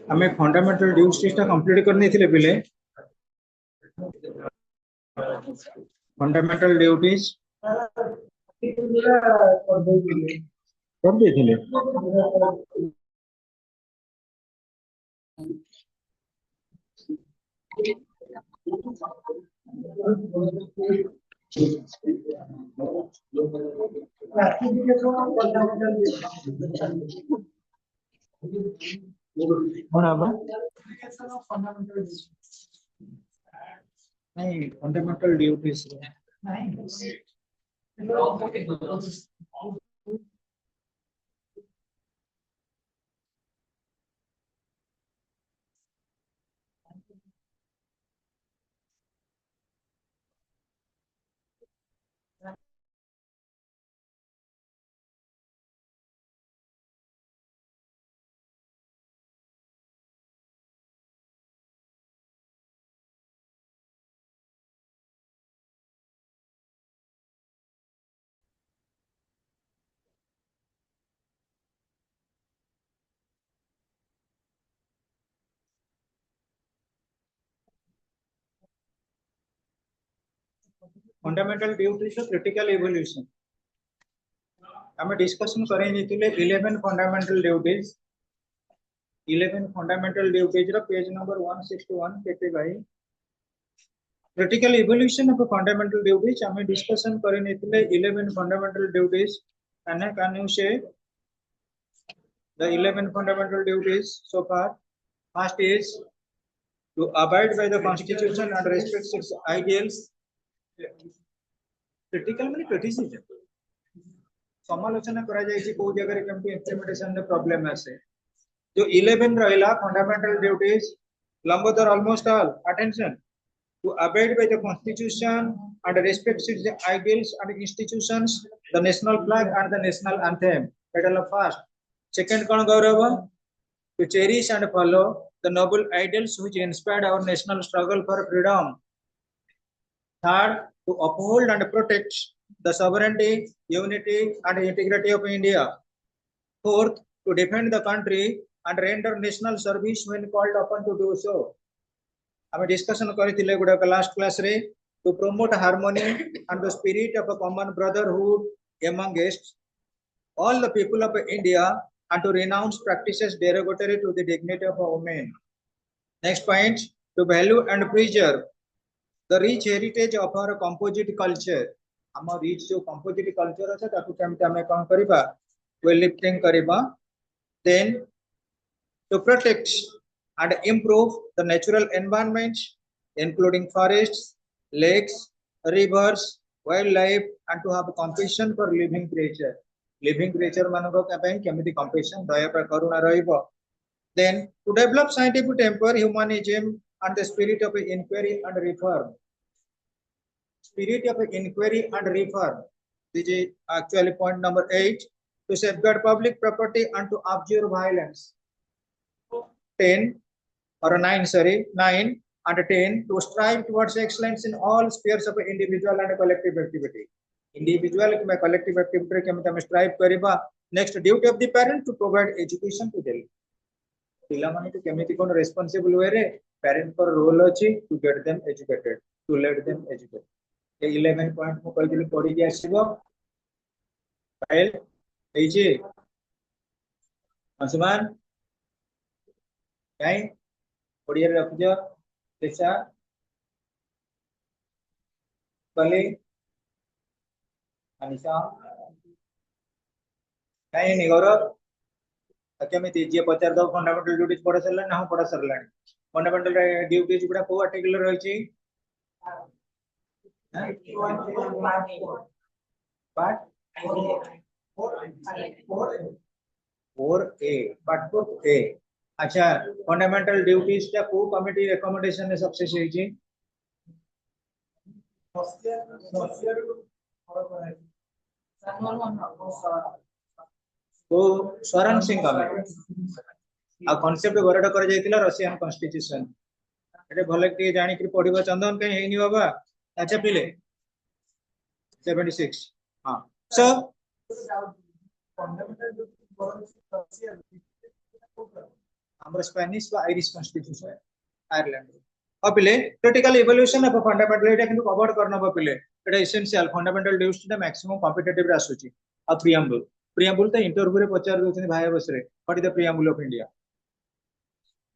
हमें fundamental duties complete करने थे पिले फंडामेंटल ड्यूटीज कर देथिले नहीं fundamental duties fundamental duties critical evolution आम डिस्कशन करें 11 fundamental duties 11 fundamental duties page number 161 केटे भाई critical evolution of fundamental duties आम डिस्कशन करें 11 fundamental duties can you say the 11 fundamental duties so far? First is to abide by the constitution and respect its ideals. Critical माने criticism समालोचना करा जाय को जगह केमती इंप्लीमेंटेशन में प्रॉब्लम आसे जो 11 रहिला fundamental duties Lambodar almost all attention to abide by the constitution and respect its ideals and institutions, the national flag and the national anthem. That is the first. Second, kon gaurava to cherish and follow the noble ideals which inspired our national struggle for freedom. Third, to uphold and protect the sovereignty, unity and integrity of India. Fourth, to defend the country and render national service when called upon to do so. हमें discussion करथिले गुडा last class रे to promote harmony and the spirit of a common brotherhood amongst all the people of India and to renounce practices derogatory to the dignity of a woman. Next point, to value and preserve the rich heritage of our composite culture. हम rich जो composite culture আছে ताकू केमते हमें कोन करिबा weightlifting करिबा. Then to protect and improve the natural environment, including forests, lakes, rivers, wildlife, and to have compassion for living creature. Living creature manoko kapai kemiti compassion daya pra karuna rahibo. Then to develop scientific temper, humanism, and the spirit of inquiry and reform. Spirit of inquiry and reform. This is actually point number 8. To safeguard public property and to abjure violence. 10 or 9, sorry, 9 and 10 to strive towards excellence in all spheres of individual and collective activity. Individual and collective activity केमते हम strive करिबा. Next, duty of the parent to provide education to them. पिला माने तो केमिति कोन responsible way रे parent पर role अछि to get them educated, to let them educate. ये 11 point मु कहि दिली पढि के आसीबो. फाइल एई जे अंशुमान काय पढ़िए रखियो दिशा कली अनिशा काय नहीं गौरव केमिति जे पचार दो फंडामेंटल ड्यूटीज पढ़ा सरला ना पढ़ा सरला फंडामेंटल ड्यूटीज गुडा को आर्टिकल रहिछि पार्ट 4A पार्ट 4A अच्छा फंडामेंटल ड्यूटीज टा को कमिटी रिकमेंडेशन ने सक्सेस होई छी को स्वरण सिंह कमिटी आ कांसेप्ट गरड कर जायतिला रशियन कॉन्स्टिट्यूशन एटे भले के जानि कि पढिबो चंदन कहीं हेनी बाबा अच्छा पिले 76 हां सो हमर स्पेनिश व आयरिश कॉन्स्टिट्यूशन आयरलैंड अपिले क्रिटिकल इवोल्यूशन ऑफ फंडामेंटल एटा किंतु कवर करना बपिले एटा एसेंशियल फंडामेंटल ड्यूटीज टा मैक्सिमम कॉम्पिटिटिव रे आसुची आ प्रियम्बल तो इंटरव्यू रे पचार दोछन भाई बसरे what is the preamble of India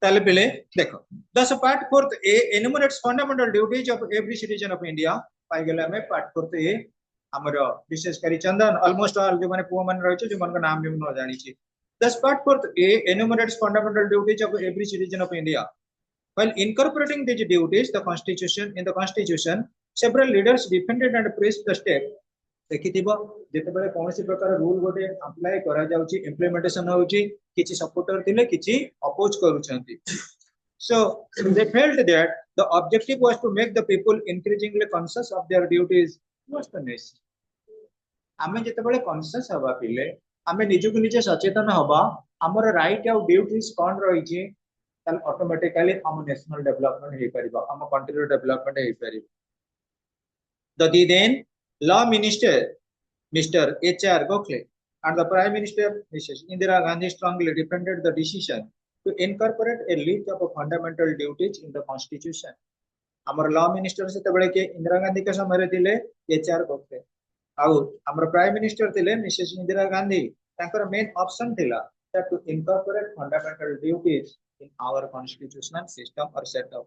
ताले पिले देखो this part fourth A enumerates fundamental duties of every citizen of India पाई गेला में पार्ट फोर्थ ए हमर विशेष करी चंदन ऑलमोस्ट ऑल जो माने पुओ मन रहै छै जो मन का नाम भी न जानि छी this part fourth A enumerates fundamental duties of every citizen of India while incorporating these duties the constitution several leaders defended and praised the step देखिथिबो जेतेबेले कोनोसी प्रकार रूल गोटे अप्लाई करा जाउची इंप्लीमेंटेशन होउची किछि सपोर्टर थिले किछि oppose करूछंती so they felt that the objective was to make the people increasingly conscious of their duties towards the nation आमे जेतेबेले कॉन्शियस हवा पिले आमे निजुक निजे सचेतन हवा हमर राइट आ ड्यूटीज कोन रही छी ताल ऑटोमेटिकली हम नेशनल डेवलपमेंट हे परिबा हम कंट्री डेवलपमेंट हे परिबा the then law minister Mr. H.R. Gokhale and the Prime Minister Mrs. Indira Gandhi strongly defended the decision to incorporate a list of fundamental duties in the constitution. हमर law minister से तबले के इंदिरा गांधी के समय रे दिले एचआर गोखले आउ हमर प्राइम मिनिस्टर दिले मिसेस इंदिरा गांधी ताकर मेन ऑप्शन थिला that to incorporate fundamental duties in our constitutional system or setup.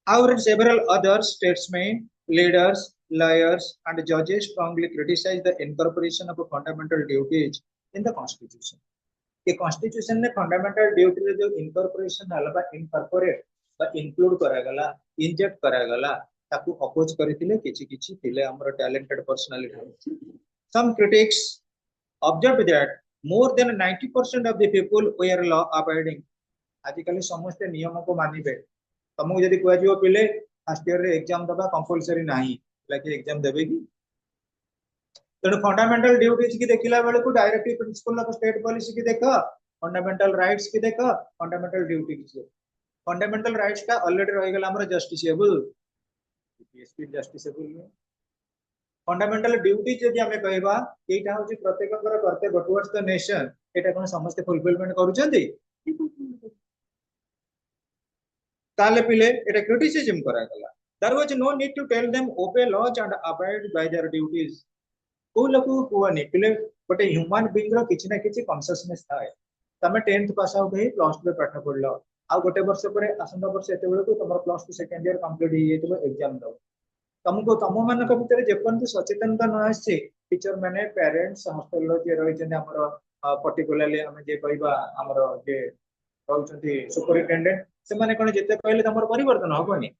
However, several other statesmen, leaders, lawyers, and judges strongly criticized the incorporation of fundamental duties in the constitution. The constitution ने fundamental duty रे जो incorporation हला बा incorporate बा include करा गला inject करा गला ताकू अपोज करिथिले किछि किछि थिले हमर talented personality. Some critics observed that more than 90% of the people were law abiding. आजिकली समस्त नियम को मानिबे तुमको यदि कहै जो पिले फर्स्ट ईयर रे एग्जाम दबा कंपलसरी नाही लाइक एग्जाम देबे की तेणु फंडामेंटल ड्यूटीज की देखिला बेले को directive principle of state policy की देखो फंडामेंटल राइट्स की देखो फंडामेंटल ड्यूटीज की फंडामेंटल राइट्स का ऑलरेडी रहि गेला हमर justiciable PSP justiciable fundamental duties यदि हमें कहबा एटा होची प्रत्येककर कर्तव्य टुवर्ड्स द नेशन एटा कोन समस्त फुलफिलमेंट करूचंदी ताले पिले एटा क्रिटिसिज्म करा गला there was no need to tell them obey laws and abide by their duties को लोग कोनी पिले बटे ह्यूमन बीइंग रो किछि ना किछि कॉन्शियसनेस थाए तमे 10th पास आउट हे प्लस 2 पाठ पढलो आ गोटे वर्ष परे आसंदा वर्ष एते बेले को तमर प्लस 2 सेकंड ईयर कंप्लीट हे जेतबे एग्जाम दो तुमको तम मान को भीतर जेपन सचेतनता न आसी टीचर माने पेरेंट्स हॉस्टल रो जे रहि जने हमर पर्टिकुलरली हम जे कहबा हमर जे रहउछंती सुपरिटेंडेंट से माने कोन जेते कहले तमर परिवर्तन होबनी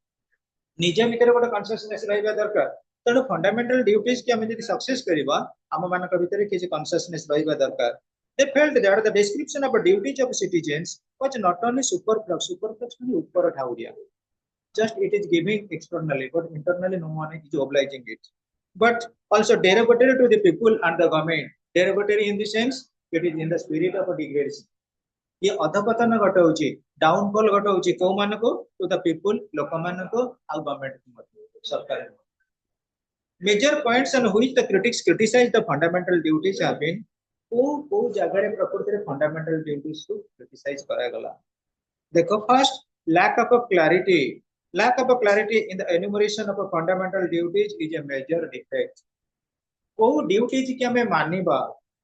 निजे भीतर गोटे कॉन्शियसनेस रहबा दरकार तेणु फंडामेंटल ड्यूटीज के हम यदि सक्सेस करबा हम मानक भीतर किछि कॉन्शियसनेस रहबा दरकार they felt that the description of duties of citizens was not only superfluous माने ऊपर ठाउरिया just it is giving externally but internally no one is obliging it but also derogatory to the people and the government derogatory in the sense it is in the spirit of degradation ये अधपतन घटाउची downfall घटाउची को मानको to the people लोक मानको आ government सरकार major points and which the critics criticize the fundamental duties have been को जगह रे प्रकृति रे फंडामेंटल ड्यूटीज को क्रिटिसाइज करा गला देखो first lack of clarity in the enumeration of fundamental duties is a major defect को ड्यूटीज के हमें मानिबा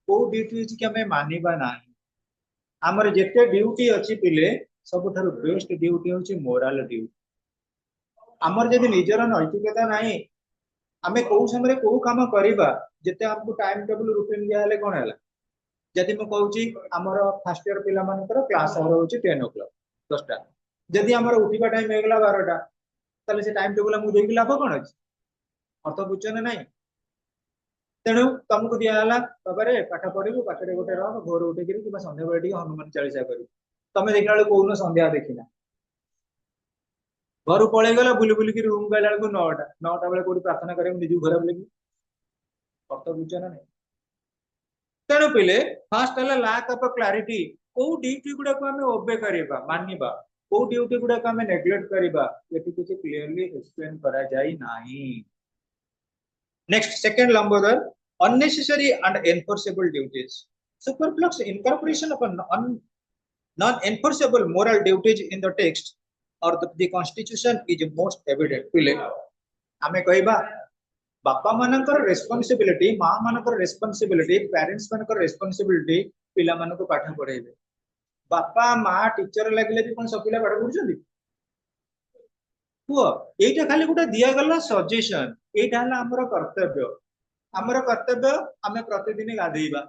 को ड्यूटीज के हमें मानिबा नाही हमर जेते ड्यूटी अछि पिले सबठारु बेस्ट ड्यूटी होची मोरल ड्यूटी हमर जदि निजर नैतिकता नाही हमें को समय को काम करिबा जेते हमको टाइम टेबल रूटीन दिया हले कोन हला जदि म कहूची हमर फर्स्ट ईयर पिला मानकर क्लास आवर होची 10 o'clock 10 टा जदि हमर उठिबा टाइम हेगला 12 टा तले से टाइम टेबल हम देख लाभ कोन अछि अर्थ बुझन नाही तेणु तुमको दिया हला तबरे पाठ पढिबो पाठरे गोटे रह भोर उठे कि संध्या बेले हनुमान 40 करी तमे देखला बेलू कोन संध्या देखिना घर पळै गला बुली बुली की रूम गला बेलू 9टा बेले कोठी प्रार्थना करे निजु घर लगी कत बुझ ना नहीं तेणु पिले फास्ट है लैक ऑफ क्लैरिटी को ड्यूटी गुडा को हमें ओबे करबा मानिबा को ड्यूटी गुडा को हमें नेग्लेक्ट करबा एटी किछि क्लियरली एक्सप्लेन करा जाई नाही next second Lambodar unnecessary and enforceable duties superfluous incorporation of non enforceable moral duties in the text or the constitution is most evident पिले हमें कहबा बापा मानकर रेस्पॉन्सिबिलिटी माँ मानकर रेस्पॉन्सिबिलिटी पेरेंट्स मानकर रेस्पॉन्सिबिलिटी पिला मान को पाठ पढ़ेबे बापा माँ टीचर लगले भी कोन सब पिला पाठ पढ़ुछंती हुआ एटा खाली गोटे दिया गला सजेशन एटा हला हमर कर्तव्य आमे प्रतिदिन गाधेइबा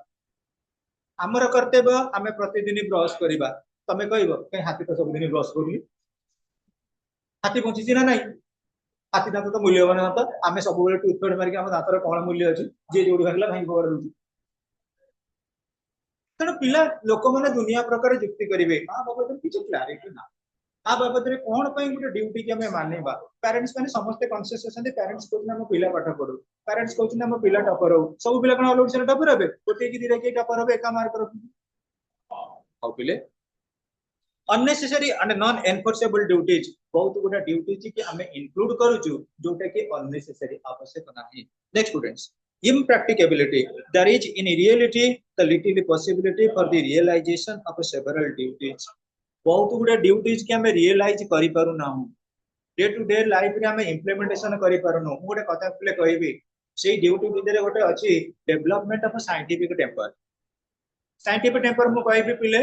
हमर कर्तव्य आमे प्रतिदिन ब्रश करिबा तमे कहइबो कहीं हाथी तो सब दिन ब्रश करली हाथी बंची ना नहीं हाथी दांत तो मूल्यवान दांत आमे सब बेले टूथपेस्ट मारिक हम दांतर कोन मूल्य अछि जे जोडी भागला भाई खबर दउची तेणु पिला लोक मैंने दुनिया प्रकार जुक्ति करेंगे आ बाबद किसी क्लारिटी ना आ बाबद कौन गोटे ड्यूटी की आम मानवा पेरेंट्स मैंने समस्ते कनसीयस अच्छा पेरेंट्स कहते पिला पाठ पढ़ू पेरेंट्स कहते पिला टपर हो सब पिला कौन ऑल ओडिशा टपर हे गोटे कि दिटा कि टपर हे एका मार्क रखु पिले unnecessary and non enforceable duties बहुत गुडा ड्यूटीज की आम इंक्लूड करूछु जोटा कि अननेसेसरी आवश्यक नाही next students impracticability there is in reality the little possibility for the realization of several duties बहुत गुडा ड्यूटीज के हमें रियलाइज करि पारु ना डे टू डे लाइफ रे हमें इंप्लीमेंटेशन करि पारु न गोटे कथा पिले कहबी से ड्यूटी भितर गोटे अछि डेवलपमेंट ऑफ साइंटिफिक टेम्पर मु कहबी पिले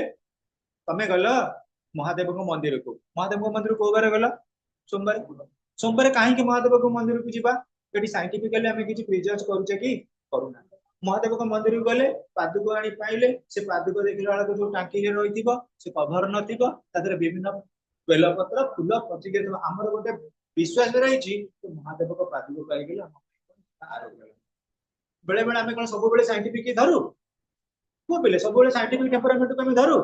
तमे गल महादेव को मंदिर को बारे गल सोमवार सोमवार काहे कि महादेव को मंदिर को जीवा एटी साइंटिफिकली हमें किछि प्रिजर्व करूचे कि करूना महादेव को मंदिर को गले पादुक आनी पाइले से पादुक देखला वाला जो टांकी रे रहिथिबो से कभर नथिबो तादरे विभिन्न बेलपत्र फूल पचिके हमर गोटे विश्वास रहिछि तो महादेव को पादुक पाइ गेला बेले बेले हमें कोन सब बेले साइंटिफिक धरू को बेले सब बेले साइंटिफिक टेम्परामेंट को हमें धरू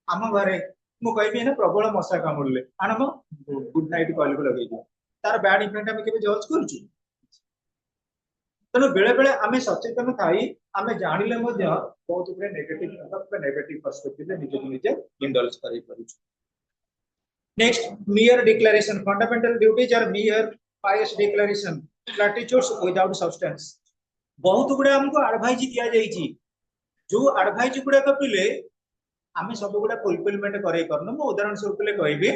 हम घरे मु कहबी ना प्रबल मशा कामुड़ले आनम गुड नाइट कॉल को लगे तार बैड इफेक्ट हमें केबे जज करछु तेणु बेले बेले आमे सचेतन थाई आमे जानिले मध्य बहुत गुडे नेगेटिव पर्सपेक्टिव रे निजे निजे इंडल्ज करि परछु next mere declaration fundamental duties are mere pious declaration platitudes without substance बहुत गुडे हमको एडवाइस दिया जाई छी जो एडवाइस गुडे कपिले आमे सब गुडे फुलफिलमेंट करै करन मो उदाहरण स्वरूप ले कहबी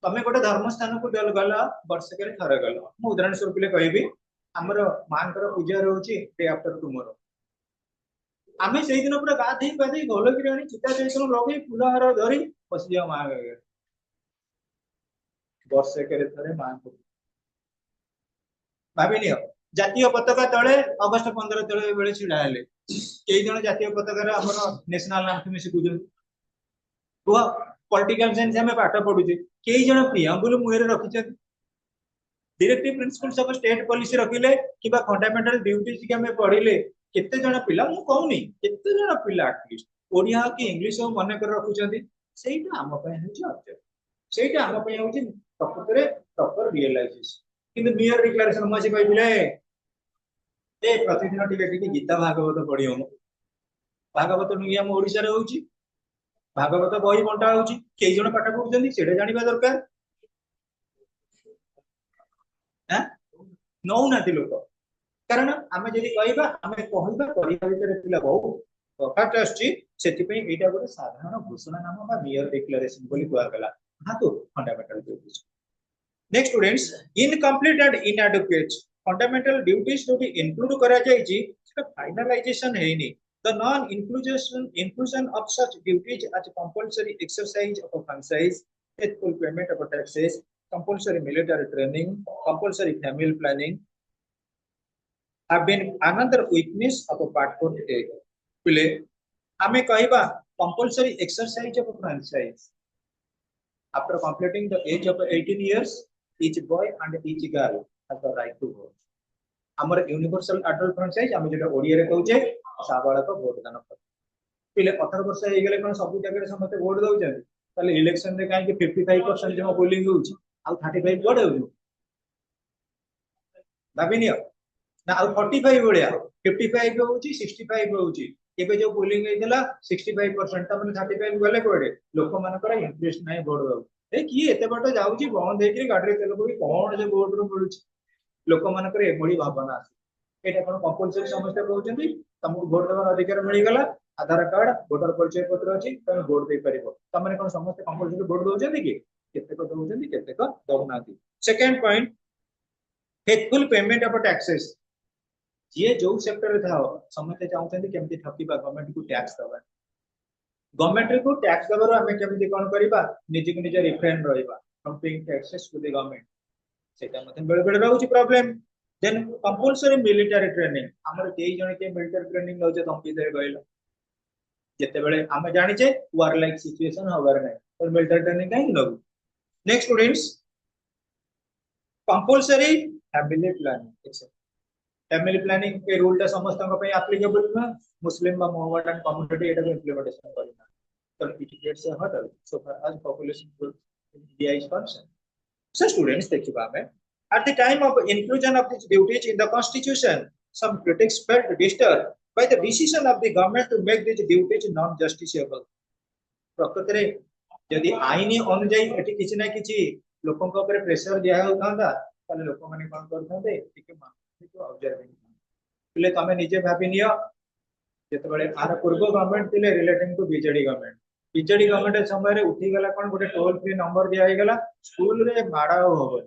तमे गोटे धर्म स्थान को गला वर्ष के थरे गल मो उदाहरण स्वरूप ले कहबी हमर मानकर पूजा रहउची डे आफ्टर टुमारो आमे सेहि दिन पूरा गाधै गाधै गोल किरानी चिता जैसन लगे फुलहार धरी बस जा मा वर्ष के थरे मान को भाबिनियो जातीय पताका तळे अगस्त 15 तळे बेले छिडा हेले केई जण जातीय पताका रे हमर नेशनल एंथम सिखुजन को पॉलिटिकल साइंस हमें पाठ पढुचे केई जण प्रियम्बुल मुहेर रखिछन directive principles of state policy रखिले किबा फंडामेंटल ड्यूटीज के हमें पढिले केते जण पिला मु कहउनी केते जण पिला एटलीस्ट ओडिया कि इंग्लिश हो मने कर रखुचंदी सेटा हम पय होची ऑब्जेक्ट सेटा हम पय होची प्रकृति रे प्रॉपर रियलाइजेशन किंतु मियर डिक्लेरेशन मासे कहबिले ए प्रतिदिन टिके टिके गीता भागवत पढियो भागवत नुई हम ओडिसा रे होची भागवत बही बंटा होची केई जण पाठ पढुचंदी सेटा जानिबा दरकार नौ नाती लोक कारण आमे जदि कहबा आमे कहबा परिवार भीतर पिला बहु फैक्ट आछि सेति पे एटा गोटे साधारण घोषणा नाम बा मियर डिक्लेरेशन बोली कुआ गला हा तो fundamental duties next students incomplete and inadequate fundamental duties जो इंक्लूड करा जाय छी सेटा फाइनलाइजेशन हेनी the non inclusion of such duties as compulsory exercise of a franchise faithful payment of taxes compulsory military training, compulsory family planning have been another weakness of a part 4A. Pile, हमें कहिबा compulsory exercise of a franchise. After completing the age of 18 years, each boy and each girl has the right to vote. हमर universal adult franchise हम जेटा ओडिया रे कहउचे साबालक vote दान कर पिले 18 वर्ष हो गले कोन सब जगह समस्त वोट दउछन ताले इलेक्शन रे काहे कि 55% जो पोलिंग होउची आ 35 वोट होउची भाबिनियो ना आ 45 भलिया 55 होउची 65 होउची एबे जो पोलिंग हेतला 65% ता माने 35 गले कोडे लोक मानकर इंटरेस्ट नाही वोट दउ ए की एते बट जाउची बंद हेकि गाडी रे तेल पकी कोन जे वोट रो मिलुची लोक मानकर एभली भावना आसी एटा कोन कंपलसरी समस्त कहउचंदी तुमको वोट देवार अधिकार मिल गला आधार कार्ड वोटर परिचय पत्र अछि तुम वोट दे परिबो त माने कोन समस्त कंपलसरी वोट दउचंदी कि केते को दउचंदी केते को दउनाती second point faithful payment of taxes ये जो सेक्टर रे थाओ समस्त चाहउचंदी केमति ठकीबा गवर्नमेंट को टैक्स दबा गवर्नमेंट को टैक्स दबारो हमें केमति कोन करिबा निजे को निजे रिफ्रेन रहिबा from paying taxes to the government सेटा मते बेले बेले रहउची problem then compulsory military training हमर केई जण के मिलिटरी ट्रेनिंग लौजे तंपी दे गइला जेते बेले हम जानि छे वार लाइक सिचुएशन हवर नै और मिलिटरी ट्रेनिंग काहे लगु next students compulsory family planning family planning के रूल ता समस्त पे एप्लीकेबल ना मुस्लिम बा मोहम्मदन कम्युनिटी एटा इंप्लीमेंटेशन करना तो it gets a hurdle so for us population growth in India is concern so students देखिबा में at the time of inclusion of these duties in the constitution some critics felt disturbed by the decision of the government to make these duties non justiciable प्रकृत रे यदि आईन अनुଯାयी eighty किछि ना किछि लोकन को ऊपर प्रेशर दिया होतांदा ताले लोक माने कोन करथांदे टिके मानसिक ऑब्जर्विंग पिले तमे निजे भाबी नियो जेते बेले आर पूर्व गवर्नमेंट थिले relating to BJD government BJD government समय रे उठी गला कोन गोटे टोल फ्री नंबर दिया हे गला स्कूल रे माडा होबो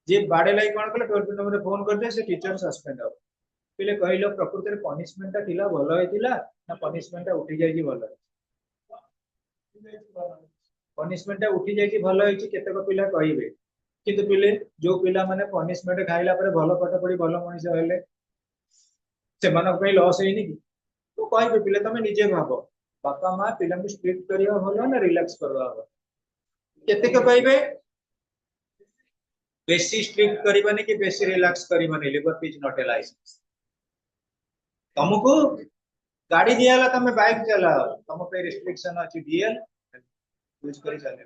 जे बाडे लाई कोन कले टोल फ्री नंबर रे फोन करते से टीचर सस्पेंड हो पिले कहिलो प्रकृति रे पनिशमेंट ता थिला भलो हेतिला ना पनिशमेंट ता उठी जाई जी भलो पनिशमेंट ता उठी जाई जी भलो हेची केते को पिला कहिबे किंतु पिले जो पिला माने पनिशमेंट खाइला परे भलो पाठ पढी भलो मनीष हेले से मानक पे लॉस हेनी कि तो कहिबे पिले तमे निजे भाबो बापा मां पिला को स्ट्रिक्ट करिया भलो ना रिलैक्स करवा हो केते को कहिबे बेसी स्ट्रिक्ट करिबाने कि बेसी रिलैक्स करिबाने liberty is not a licence तुमको गाड़ी दियाला तमे बाइक चलाओ तुम पे रिस्ट्रिक्शन अछि डीएल यूज करी चले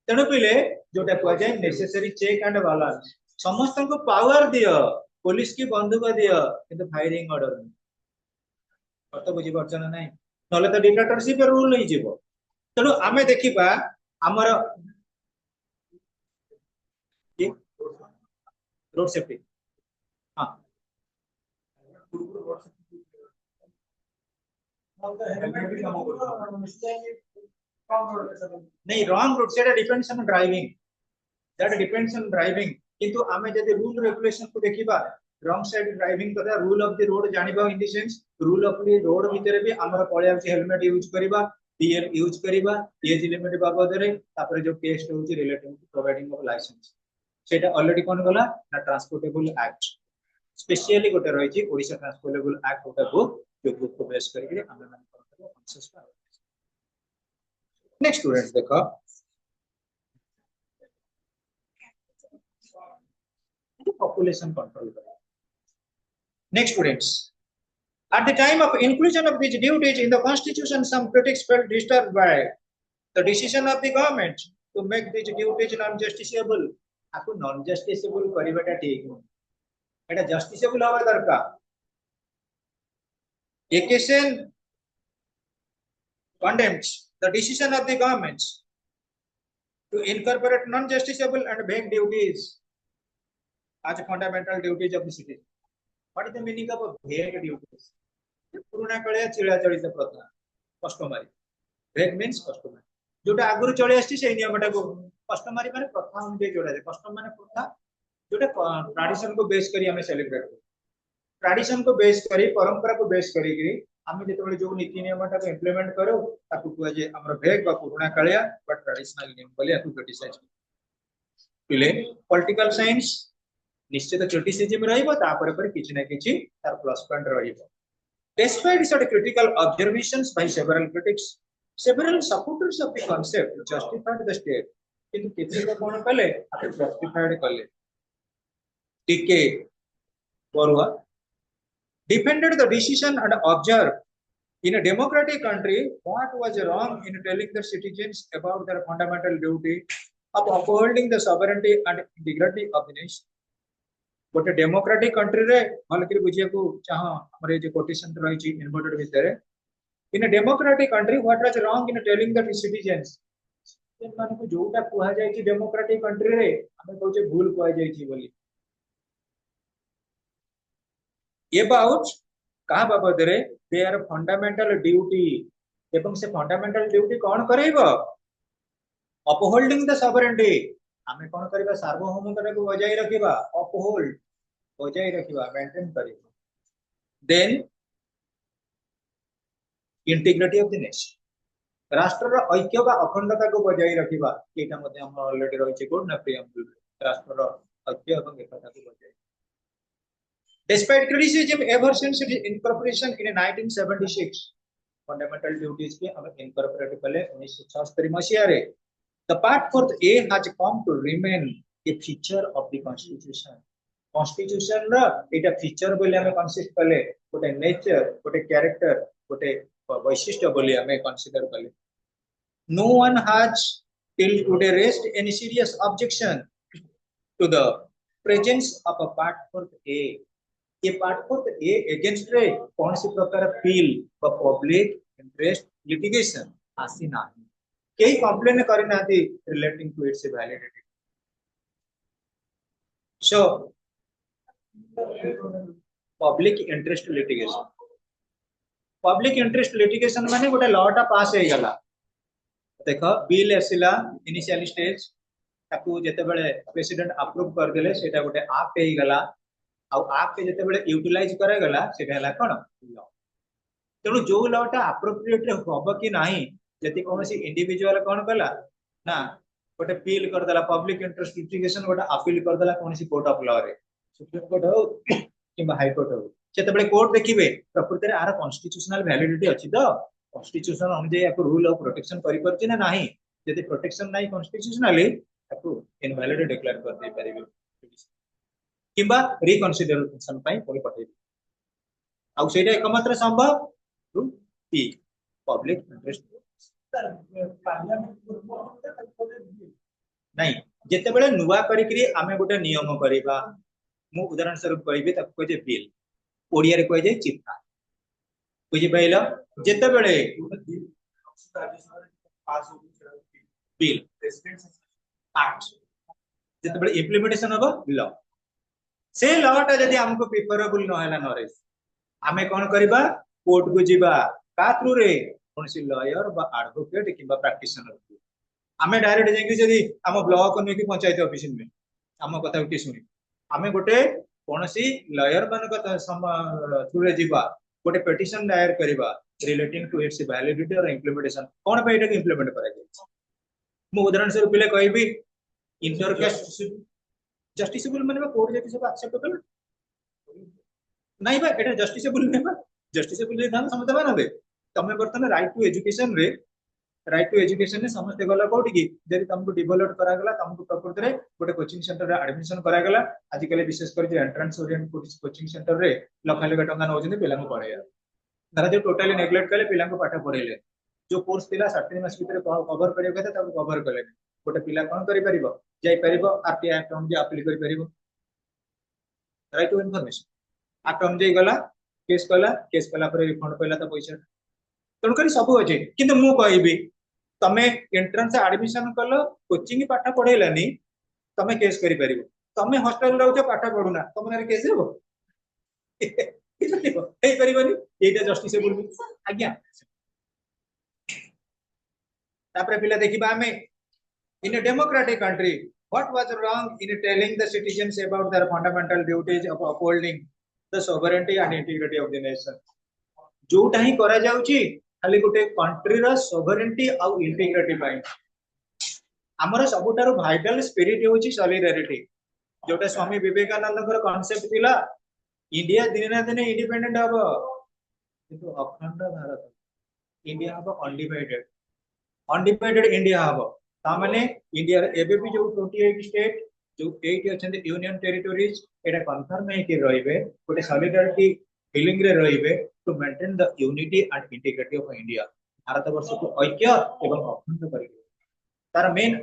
तेणु पिले जोटा को जाय नेसेसरी चेक एंड बैलेंस समस्त को पावर दियो पुलिस की बंदूक दियो किंतु फायरिंग ऑर्डर नहीं तो बुझी परछन नहीं नले तो डिक्टेटरशिप रूल नहीं जीवो तेणु आमे देखिबा हमर रोड सेफ्टी हां नहीं रॉन्ग रूट सेटा depends on driving that depends on driving किंतु आमे जदि रूल रेगुलेशन को देखिबा रॉन्ग साइड ड्राइविंग कदा रूल ऑफ द रोड जानिबा in the sense rule of the road भीतर भी हमर पळे आछि हेलमेट यूज करिबा डीएल यूज करिबा एज लिमिट बाबद रे तापर जो केस होछि relating to providing of licence सेटा ऑलरेडी कोन गला ना ट्रांसपोर्टेबल एक्ट स्पेशली गोटे रहिछि ओडिशा ट्रांसपोर्टेबल एक्ट गोटे बुक जो बुक को बेस करके हम मान करबो कॉन्सेप्ट पा नेक्स्ट स्टूडेंट्स देखो population control next students at the time of inclusion of these duties in the constitution some critics felt disturbed by the decision of the government to make these duties non justiciable आपको non justiciable करिबाटा ठीक हो एटा justiciable हवा दरकार occasion condemns the decision of the government to incorporate non justiciable and vague duties as fundamental duties of the citizen. What is the meaning of vague duties? पुराना काले चिड़ा चलित प्रथा कस्टमरी vague means customary जोटा आगुरु चले आछि से नियमटा को कस्टमरी माने प्रथा अनुसार जोड़ा जाय कस्टम माने प्रथा जोटा ट्रेडिशन को बेस करी हमें सेलिब्रेट करू ट्रेडिशन को बेस करी परंपरा को बेस करी हमें जेतेबेले जो नीति नियमटा को इंप्लीमेंट करू ताकू कुआ जे हमर vague बा पुराना कालिया बट ट्रेडिशनल नियम बोले आकु क्रिटिसाइज पिले पॉलिटिकल साइंस निश्चित क्रिटिसिज्म रहिबो तापर पर किछि ना किछि तार प्लस पॉइंट रहिबो despite such critical observations by several critics several supporters of the concept justified the state किंतु केते को कोन कले आके जस्टिफाइड कले टीके Barua defended the decision and observed In a democratic country, what was wrong in telling the citizens about their fundamental duty of upholding the sovereignty and integrity of the nation? गोटे democratic country रे भलकरी बुझिया को चाह हमर जे quotation रही छी inverted भितर in a democratic country what was wrong in telling the citizens जे माने को जोटा कुहा जाय छी डेमोक्रेटिक कंट्री रे हमें कहू जे भूल कुहा जाय छी बोली अबाउट कहा बाबद रे देयर फंडामेंटल ड्यूटी एवं से फंडामेंटल ड्यूटी कौन करेबो अपहोल्डिंग द सॉवरेनिटी हमें कौन करबा सार्वभौमता को बजाय रखिबा अपहोल्ड बजाय रखिबा मेंटेन करिबा then integrity of the nation राष्ट्र ऐक्य बा अखंडता को बजाय रखिबा एटा मध्ये हम ऑलरेडी रहिছে कोड ना प्रियम्बल राष्ट्र ऐक्य एवं एकता को बजाय despite criticism ever since its incorporation in 1976 fundamental duties के हम इनकॉर्पोरेट कले 1976 मसीहा रे the part fourth a has come to remain a feature of the constitution रा एटा फीचर बोले हमें कंसीडर कले गोटे नेचर गोटे कैरेक्टर गोटे वैशिष्ट्य बोले हमें कंसीडर कले no one has till today raised any serious objection to the presence of a part fourth a ये पार्ट फोर्थ ए अगेंस्ट रे कौन सी प्रकार फील व पब्लिक इंटरेस्ट लिटिगेशन आसी नाही केही कंप्लेन करि नाथि relating to its validity so public interest litigation माने गोटे लॉटा पास हे गला देखो बिल एसिला इनिशियल स्टेज ताकू जेते बेले प्रेसिडेंट अप्रूव कर देले सेटा गोटे एक्ट हे गला आप के जते बेले यूटिलाइज करे गला सेटा हला कोन लॉ तेनु जो लॉटा एप्रोप्रिएट होबो कि नाही जति कोनसी इंडिविजुअल कोन कला ना गोटे अपील कर देला पब्लिक इंटरेस्ट लिटिगेशन गोटे अपील कर देला कोनसी कोर्ट ऑफ लॉ रे सुप्रीम कोर्ट हो किबा हाई कोर्ट हो जते बेले कोर्ट देखिबे प्रकृति रे आर कॉन्स्टिट्यूशनल वैलिडिटी अछि तो कॉन्स्टिट्यूशन अनुसार याको रूल ऑफ प्रोटेक्शन करि परछि ना नाही जति प्रोटेक्शन नाही कॉन्स्टिट्यूशनली याको इनवैलिड डिक्लेयर कर दे परिबे किबा रिकन्सिडरेशन पई पुणी पठेबे आउ सेटा एकमात्र संभव टू पी पब्लिक इंटरेस्ट नहीं जेते बेले नुवा करी करी आमे गोटे नियम करिबा मु उदाहरण स्वरूप कहिबे ताको कहे बिल ओडिया रे कहे जे चिट्ठा बुझि पाइलो जेते बेले बिल एक्ट जेते बेले इंप्लीमेंटेशन होबो लॉ से लॉटा जदि हमको प्रिफरेबल न हैला नरेश आमे कोन करबा कोर्ट को जीवा का थ्रू रे कोनसी लॉयर बा एडवोकेट किबा प्रैक्टिशनर आमे डायरेक्ट जेकी जदि हम ब्लॉक ने की पंचायत ऑफिस में हम कथा उठी सुनी आमे गोटे कोनसी लॉयर मान कथा थ्रू रे जीवा गोटे पिटिशन दायर करबा रिलेटिंग टू इट्स वैलिडिटी और इंप्लीमेंटेशन कोन पे एटा इंप्लीमेंट करा जाय मु उदाहरण स्वरूप ले कहबी इंटरकास्ट जस्टिसेबल माने कोर्ट जति सब एक्सेप्ट कर नहीं बा एटा जस्टिसेबल नै बा जस्टिसेबल नै धान समझ बा दे तमे बर्तन राइट टू एजुकेशन ने समझते गला कोठी की जदि तुमको डेवलप करा गला तुमको प्रकृति रे गोटे कोचिंग सेंटर रे एडमिशन करा गला आज कल विशेष कर जे एंट्रेंस ओरिएंट कोचिंग सेंटर रे लाख लाख टंका नौजने पिला को पढ़ाया धरा जो टोटली नेग्लेक्ट कले पिला को पाठ पढ़ेले जो कोर्स पिला 7 मास भीतर कवर करियो कथा तब कवर कले गोटे पिला कोन करि परिबो जाई परिबो आरटीआई एक्ट जे अप्लाई करि परिबो राइट टू इन्फॉर्मेशन एक्ट जे गला केस कला पर रिफंड पइला त पैसा तण करी सब अछि किंतु मु कहबी तमे एंट्रेंस एडमिशन कलो कोचिंग पाठ पढेलानी तमे केस करि परिबो तमे हॉस्टल रहउछ पाठ पढुना तमे केस देबो ए परिबनी एटा जस्टिसेबल आज्ञा तापर पिला देखिबा हमें in a democratic country what was wrong in telling the citizens about their fundamental duties of upholding the sovereignty and integrity of the nation जोटा ही करा जाउची खाली गोटे कंट्री रो सोवरेनिटी आ इंटीग्रिटी पाई हमर सबुटारो वाइटल स्पिरिट होची सॉलिडारिटी जोटा स्वामी विवेकानंद कर कांसेप्ट थिला इंडिया दिन ना दिन इंडिपेंडेंट हबो किंतु अखंड भारत इंडिया हबो अनडिवाइडेड इंडिया हबो तामने इंडिया एबे भी जो 28 स्टेट जो 8 अछन यूनियन टेरिटरीज एटा कंफर्म है कि रहिबे गोटे सॉलिडारिटी फीलिंग रे रहिबे to maintain the unity and integrity of India Bharat Varsha को ऐक्य एवं अखंड करिवे तार मेन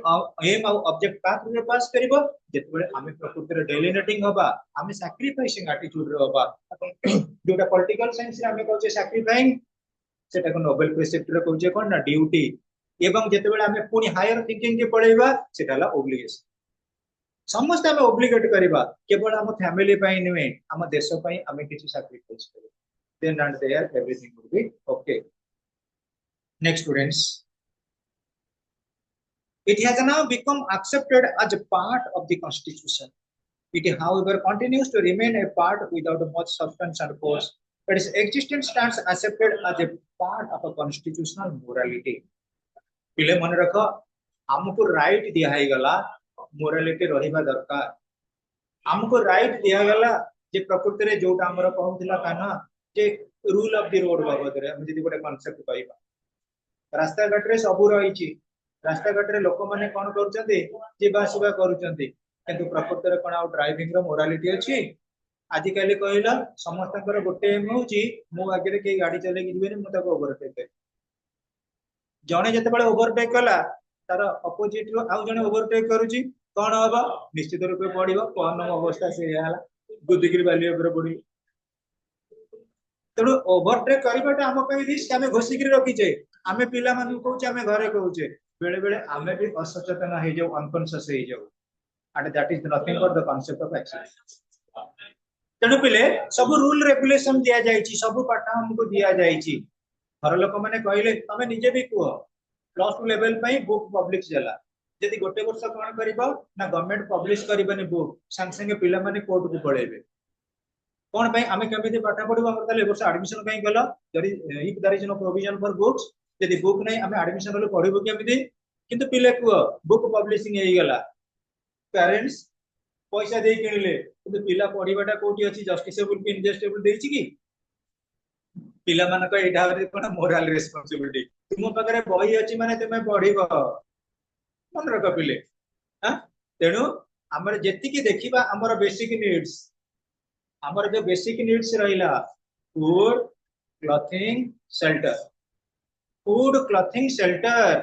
एम और ऑब्जेक्ट का थ्रू पास करिवो जेतबेले आमे प्रकृति रे डेलिनेटिंग होबा आमे सैक्रिफाइसिंग एटीट्यूड रे होबा जोटा पॉलिटिकल साइंस रे आमे कहउचे सैक्रिफाइंग सेटा को नोबेल प्रिसेप्ट रे कहउचे कोन ना ड्यूटी एवं जेतबेले आमे पुनी हायर थिंकिंग के पढेबा सेटा ला ओब्लिगेशन समस्त आमे ओब्लिगेट करबा केवल हम फैमिली पई नुहे हम देश पई आमे किछि सैक्रिफाइस करिबा then and there everything will be okay. Next students, it has now become accepted as a part of the constitution. It however continues to remain a part without much substance and force, but its existence stands accepted as a part of a constitutional morality. पिले मन रख हमको right दिया है गला morality रहिबा दरकार हमको right दिया गला जे प्रकृति रे जोटा हमर कहउथिला काना जे रूल ऑफ द रोड बाबद रे हम जदी गोटे कांसेप्ट पाइबा रास्ता घाट रे सब रहिछि रास्ता घाट रे लोक माने कोन करचंती जीवा आसीबा करूचंती किंतु प्रकृति रे कोन आउ ड्राइविंग रो मोरालिटी अछि आजि काली कहला समस्तकर गोटे एम होछि मो आगे रे के गाड़ी चले कि दिबेनी मु ताको ओवरटेक कर जणे जते बेले ओवरटेक कला तार अपोजिट रो आउ जणे ओवरटेक करूछि कोन होबा निश्चित रूपे पडिबो कोन अवस्था से होला गुदिगिरी वाली ऊपर पडी तेणु ओवरटेक करबाटा हम पे रिस्क आमे घोषिक रखीचे आमे पिला मानु कहूचे आमे घरे कहूचे बेले बेले आमे भी असचेतन हे जाऊ अनकॉन्शियस हे जाऊ and that is nothing but the concept of accident तेणु पिले सब रूल रेगुलेशन दिया जायछि सब पाठ हमको दिया जायछि घर लोक माने कहले तमे निजे भी कुओ प्लस 2 लेवल पई बुक पब्लिश जाला जदि गोटे वर्ष कोन करबो ना गवर्नमेंट पब्लिश करबनी बुक संग संग पिला माने कोर्ट को पळेबे कोन भाई आमे केमिति पाठ पढिबो हमर ताले वर्ष एडमिशन कहीं गलो जदि if there is no provision for books जदि बुक नै आमे एडमिशन ले पढिबो केमिति किंतु पिले को बुक पब्लिशिंग हेई गला पेरेंट्स पैसा दे किनले किंतु पिला पढिबाटा कोठी अछि जस्टिसेबल कि इनजस्टिसेबल देछि कि पिला मानक एटा हरि कोन मोरल रिस्पांसिबिलिटी तुम पकरे बही अछि माने तुमे पढिबो मन रख पिले हां तेनु हमर जेति कि देखिबा हमर बेसिक नीड्स हमर जो बेसिक नीड्स रहिला food clothing shelter food clothing shelter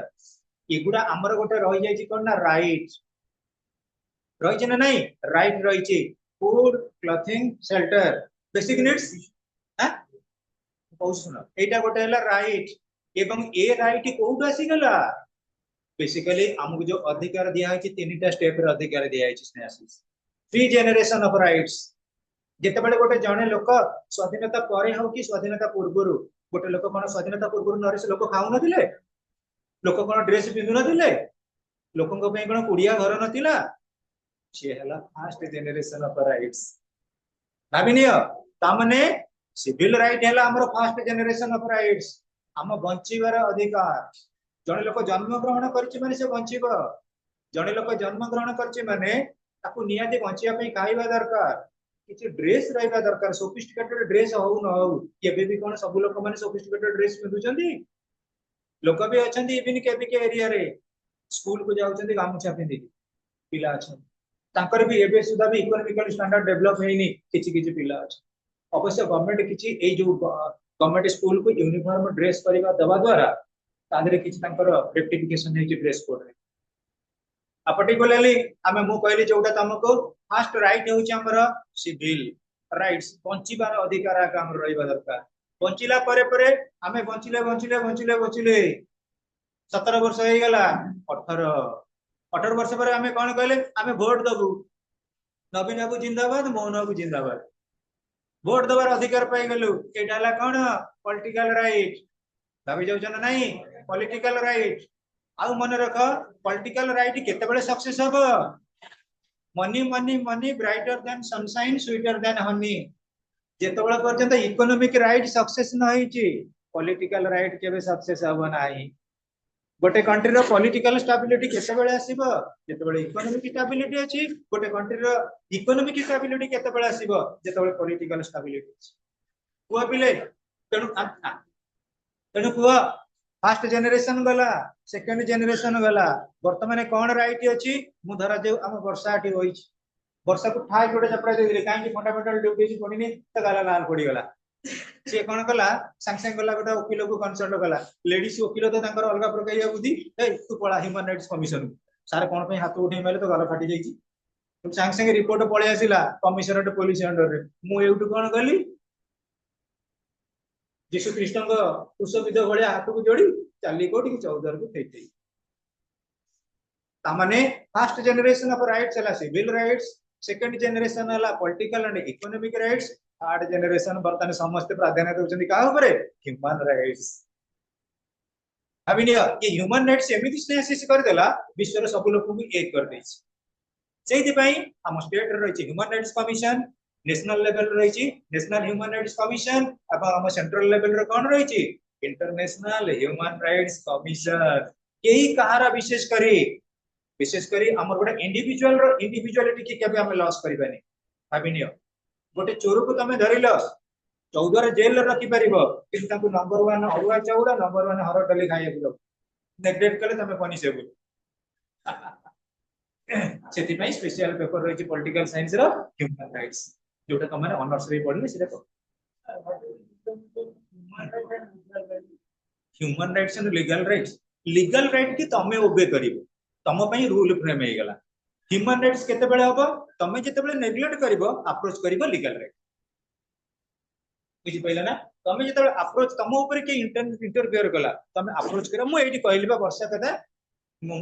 एगुडा हमर गोटे रहि जाय छि कोन ना राइट रहि छि ना नहीं राइट रहि छि food clothing shelter basic needs हां बहुत सुनो एटा गोटे हला राइट एवं ए राइट कोउड आसी गला बेसिकली हमको जो अधिकार दिया है तीनटा स्टेप रे अधिकार दिया है स्नेहासिस 3 जनरेशन ऑफ राइट्स जेतेबेले गोटे जणे लोक स्वाधीनता परे हो कि स्वाधीनता पूर्वरु गोटे लोक कोन स्वाधीनता पूर्वरु नरेश लोक खाउ नथिले लोक कोन ड्रेस पिंदु नथिले लोकंग पे कोन कुडिया घर नथिला से हला फर्स्ट जनरेशन ऑफ राइट्स भाबिनियो तामने सिविल राइट हला हमर फर्स्ट जनरेशन ऑफ राइट्स हम बंचिबार अधिकार जणे लोक जन्म ग्रहण करछि माने से बंचिबो जणे लोक जन्म ग्रहण करछि माने ताकू नियाते बंचिया पे खाइबा दरकार किछि ड्रेस रहबा दरकार सोफिस्टिकेटेड ड्रेस हो न हो केबे भी कोन सब लोक माने सोफिस्टिकेटेड ड्रेस पिंदुचंदी लोक भी अछंती इबिन केबे के एरिया रे स्कूल को जाउचंती गामछा पिंदी पिला अछन ताकर भी एबे सुधा भी इकोनॉमिकल स्टैंडर्ड डेवलप हेनी किछि किछि पिला अछ अवश्य गवर्नमेंट किछि ए जो गवर्नमेंट स्कूल को यूनिफॉर्म ड्रेस परिबा दबा द्वारा तादरे किछि तांकर रेक्टिफिकेशन हे ड्रेस कोड रे आ पर्टिकुलरली आमे मु कहली जोटा तमको फर्स्ट राइट होछि हमर सिविल राइट्स बंचिबार अधिकार काम रहइबा दरकार बंचिला परे परे आमे बंचिले बंचिले बंचिले बंचिले 17 वर्ष हे गेला 18 वर्ष पर आमे कोन कहले आमे वोट दबु नवीन बाबू जिंदाबाद मोहन बाबू जिंदाबाद वोट दबार अधिकार पाई गेलु एटा हला कोन पॉलिटिकल राइट दाबी जाउ जन नाही पॉलिटिकल राइट आउ मन रख पॉलिटिकल राइट केते बेले सक्सेस हबो money money money brighter then sunshine sweeter than Honey जेते बेले पर्यंत इकोनॉमिक राइट सक्सेस न होईची पॉलिटिकल राइट केबे सक्सेस हबो नाही गोटे कंट्री रो पॉलिटिकल स्टेबिलिटी केते बेले आसीबो जेते बेले इकोनॉमिक स्टेबिलिटी अछि गोटे कंट्री रो इकोनॉमिक स्टेबिलिटी केते बेले आसीबो जेते बेले पॉलिटिकल स्टेबिलिटी अछि को पिले तेणु कुआ फर्स्ट जनरेशन गला सेकंड जनरेशन गला वर्तमान कोन राइट अछि मु धरा जे हम वर्षाटी होई वर्षा को ठाई जोडे चपड़ा दे दिले काहे कि फंडामेंटल ड्यूटी पडिनी त गाला लाल पड़ी गला सी कौन कला सांग सांग गला गोटे वकिल को कंसल्ट कला लेडीज वकिल तो तांकर अलग प्रकार बुद्धि ए तू पळा ह्यूमन राइट्स कमिशन सार कोन पे हाथ उठे मारे तो गला फाटी जाई सांग सांग रिपोर्ट पळे आसिला कमिशनरेट पुलिस अंडर रे मु एउटु कोन गली यीशु कृष्ण को कुशविद भलिया हाथ को जोड़ी चली कोठी 14 को फेटई तामाने फर्स्ट जनरेशन ऑफ राइट्स हला सिविल राइट्स सेकंड जनरेशन हला political and economic rights third generation बर्तन समस्त प्राधान्य देउछन्ती का ऊपर ह्यूमन राइट्स अभी ये ह्यूमन राइट्स एमिति स्नेसिस कर देला विश्व रे सब लोक को एक कर देछि सेहि पई हम स्टेट रे रहिछि human rights commission national level रे रहिछि नेशनल ह्यूमन राइट्स कमिशन अब हम सेंट्रल लेवल रे कोन रहिछि इंटरनेशनल ह्यूमन राइट्स कमिशन केही कहारा विशेष करी हमर गोटे इंडिविजुअल रो इंडिविजुअलिटी के केबे हम लॉस करिबानी भाबिनियो गोटे चोर को तमे धरिलो 14 रे जेल रे रखि परिबो किंतु ताको नंबर 1 अरुआ चौड़ा नंबर 1 हर डली खाइए दो नेग्लेक्ट कले तमे पनिशेबल सेति पई स्पेशल पेपर रहिछि पॉलिटिकल साइंस रो ह्यूमन राइट्स जोटा तमे ऑनर्स रे पढले सेटा human rights and legal right की तमे ओबे करिवो तम पई रूल फ्रेम हे गला ह्यूमन राइट्स केते बेले होबो तमे जेते बेले नेग्लेक्ट करिवो अप्रोच करिवो लीगल राइट बुझि पइला ना तमे जेते बेले अप्रोच तम ऊपर के इंटरफियर कला तमे अप्रोच करा मु एठी कहलिबा वर्षा कथा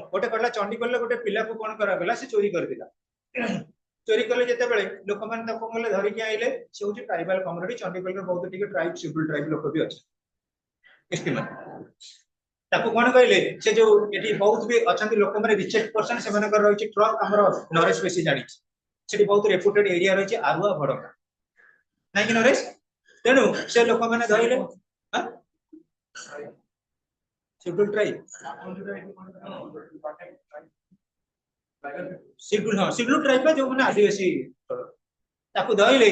गोटे करला चंडीगढ़ गोटे पिला को कोन करा गला से चोरी कर दिला चोरी कले जेते बेले लोक मान तको गले धरि के आइले से होची ट्राइबल कम्युनिटी चंडीगढ़ रे बहुत टिके ट्राइब सिविल ट्राइब लोक भी अछि एस्टिमेट ताको कोन कहले से जो एठी बहुत भी अछंती लोक माने रिचेक्ट पर्सन से माने कर रहिछि ट्रक हमरो नरेश बेसी जानि सेठी बहुत रेपुटेड एरिया रहिछि आरुआ भडका नै कि नरेश तेनु से लोक माने धइले हां शेड्यूल ट्राइब शेड्यूल ट्राइब जो माने आदिवासी ताको धइले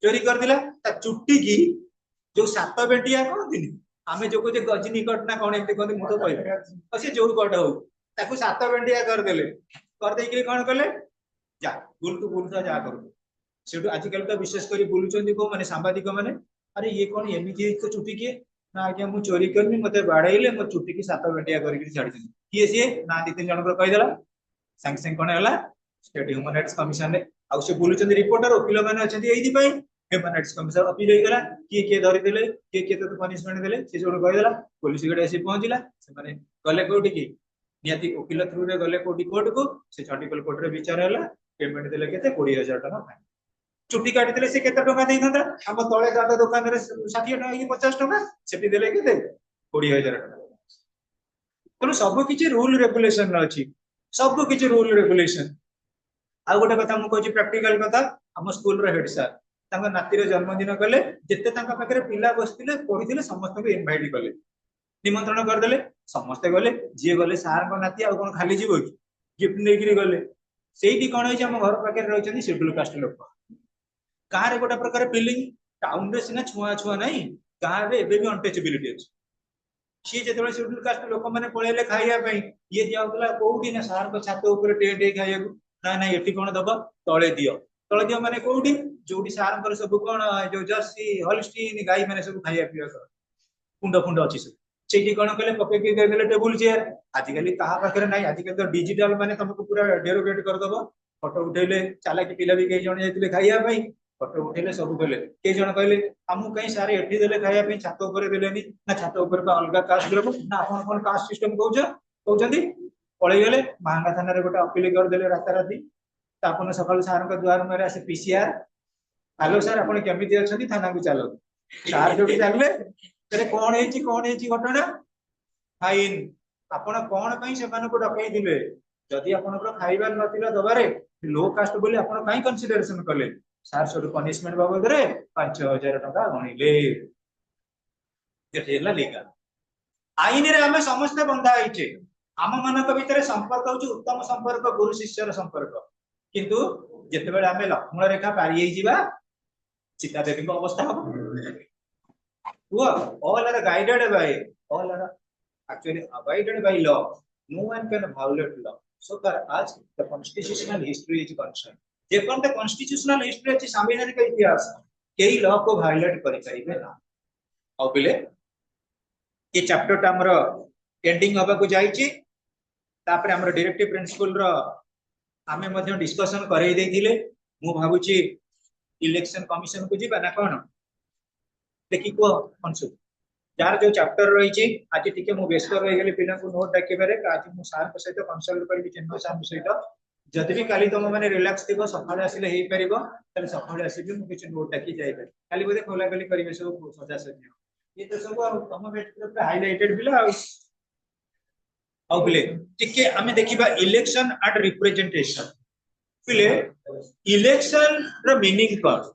चोरी कर दिला ता चुट्टी की जो सात बेटिया कोन दिनी आमे जो जे गजनी कट ना कोन एते कोन मु तो कहले से जो कट हो ताको सात बेटिया कर दे कि कोन करले जा बुल तो जा करू सेटू आजिकल तो विशेष करी बुलुचंदी को माने सांबादिक माने अरे ये कोन एमिति तो चुट्टी के ना आज्ञा मु चोरी करनी मते बाड़ाइले मो चुट्टी की सात बेटिया करके छाडी दी किए से ना दी तीन जन को कहि देला संग संग कोन हला स्टेट ह्यूमन राइट्स कमिशन रे आ से बुलुचंदी रिपोर्टर वकील माने अछंती एही पई ह्यूमन राइट्स कमिशन अपील हो गला किए धरि देले किए तो पनिशमेंट देले से जोड़ कहि देला पुलिस गडे आसी पहुंचला से माने गले कोठी की नियति वकील थ्रू रे गले कोठी कोर्ट को से चंडीगढ़ कोर्ट रे विचार हला पेमेंट देले केते 20000 टका फाइन चुट्टी काटी देले से केते टका देई नंदा हम तळे गादा दुकान रे 60 टका की 50 टका सेठी देले केते 20000 टका तो सब किछि रूल रेगुलेशन अछि सब किछि रूल रेगुलेशन आ गोटे कथा मु कहछि प्रैक्टिकल कथा हम स्कूल रे हेड सर तांका नातीर जन्मदिन कले जेते तांका पाखरे पिला बसतिले पढितिले समस्त को इनवाइट कले निमंत्रण कर देले समस्त गले जे गले सार को नाती आ कोन खाली जीवो कि गिफ्ट नेगिरी गले सेठी कोन होय हम घर पाखरे रहचंदी शेड्यूल कास्ट लोक कहा रे गोटा प्रकार फीलिंग टाउन रे सिना छुआ छुआ नहीं कहा रे एबे भी अनटचेबिलिटी अछि सी जेते शेड्यूल कास्ट लोक माने पळेले खाइया पई ये दियाउतला कोउडी ना सार को छात ऊपर टेंट खाइया ना ना एठी कोन दबा तळे दियो माने कोउडी जोडी सार कर सब कोन जो जर्सी हॉलस्टीन गाई माने सब खाइया पिया कर कुंड अछि सब सेठी कोन कले पके के दे देले टेबल चेयर आजि काली कहा पाखरे नाही आजि काली तो डिजिटल माने तुमको पूरा डेरोगेट कर दबो फोटो उठेले चाला की पिला भी कई जण जाइतिले खाइया पई फोटो उठेले सब कले कई जण कहले हमु कहीं सारे एठी देले खाइया पई छात ऊपर देलेनी ना छात ऊपर बा अलगा कास्ट ग्रुप ना अपन कोन कास्ट सिस्टम कहउछंदी पळै गेले महांगा थाना रे गोटे अपील कर देले राता राती तापन सकाळ सार का द्वार मेरे आसे पीसीआर हेलो सर आपण केमिति अछंती थाना को चलो सार जोटी चलले तेरे कोन हेची घटना फाइन आपण कोन पई से माने को डकई दिले जदि आपण को खाइबार नथिला दबारे लो कास्ट बोली आपण काई कंसीडरेशन करले सार सर पनिशमेंट बाबद रे 5000 टका गणिले जेतेला लीगल आईन रे हमें समस्त बंधा आइछे आम मानक भितर संपर्क होची उत्तम संपर्क गुरु शिष्यर संपर्क किंतु जेते बेले हमें लक्ष्मण रेखा पारी हे जिबा सीता देवी को अवस्था हो वो all are guided by all are actually abided by law no one can violate law so far as the constitutional history is concerned जे पण the constitutional history अछि संवैधानिक इतिहास कई लॉ को वायलेट करि परिबे ना औ पिले ये चैप्टर टा हमर एंडिंग होबा को जाईची तापर हमर डायरेक्टिव प्रिंसिपल रो आमे मध्ये डिस्कशन करै देथिले मु भाबुची इलेक्शन कमिशन को जीबा ना कोन देखि को अंशु यार जो चैप्टर रही छी आज टिके मु व्यस्त रही गेली पिला को नोट डाकिबारे आज मु सार को सहित कंसल्ट करबी चिन्ह सार को सहित जदि भी काली तुम माने रिलैक्स थिबो सकाळे आसिले हेई परिबो तले सकाळे आसिबी मु किछ नोट डाकी जाई पर खाली बोले खोला खोली करिवे सब सजा सजी ये तो सब तम बेट पे हाइलाइटेड बिला आउ बिले टिके हमें देखिबा इलेक्शन एंड रिप्रेजेंटेशन बिले इलेक्शन रो मीनिंग कर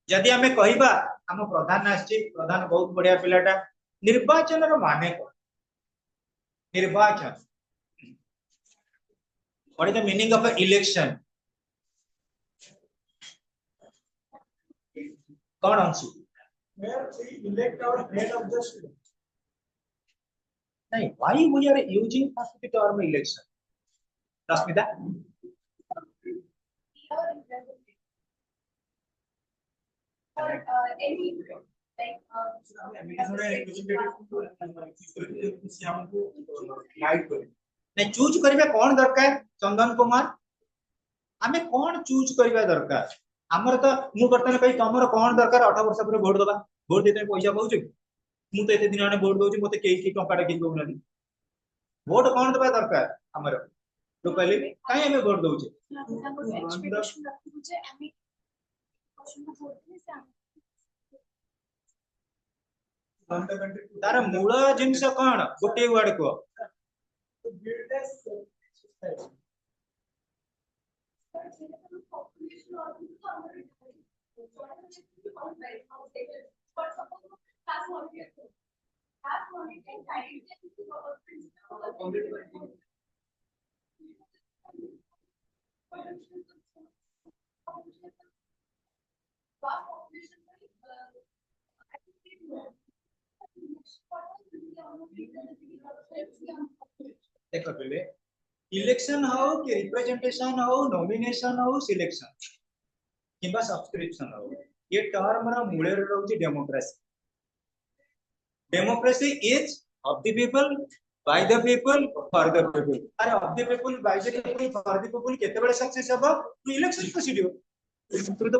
जदि हमें कहिबा हम प्रधान आछि प्रधान बहुत बढ़िया पिलाटा निर्वाचन रो माने को निर्वाचन what is the meaning of election कौन Anshu where we elect our head of the state. नहीं why we are using first the term election Rasmita any like नहीं चूज करबे कोन दरकार चंदन कुमार हमें कोन चूज करबे दरकार हमर तो मु बर्तन कहि तमरो कोन दरकार 18 वर्ष पर वोट दबा वोट देते पैसा पाउछ मु तो एते दिन आने वोट दोछि मते केई टंकाटा कि कहउनानी वोट कोन दबा दरकार हमर तो कहले काई हमें वोट दोछि तार मूल जिनस कोन गोटे वर्ड को देखो पहले इलेक्शन हो कि रिप्रेजेंटेशन हो नॉमिनेशन हो सिलेक्शन किबा सब्सक्रिप्शन हो ये टर्म रा मूले रहउची democracy democracy is of the people by the people for the people अरे of the people by the people for the people केते बडे सक्सेस हबो इलेक्शन प्रोसीड्यूर थ्रू द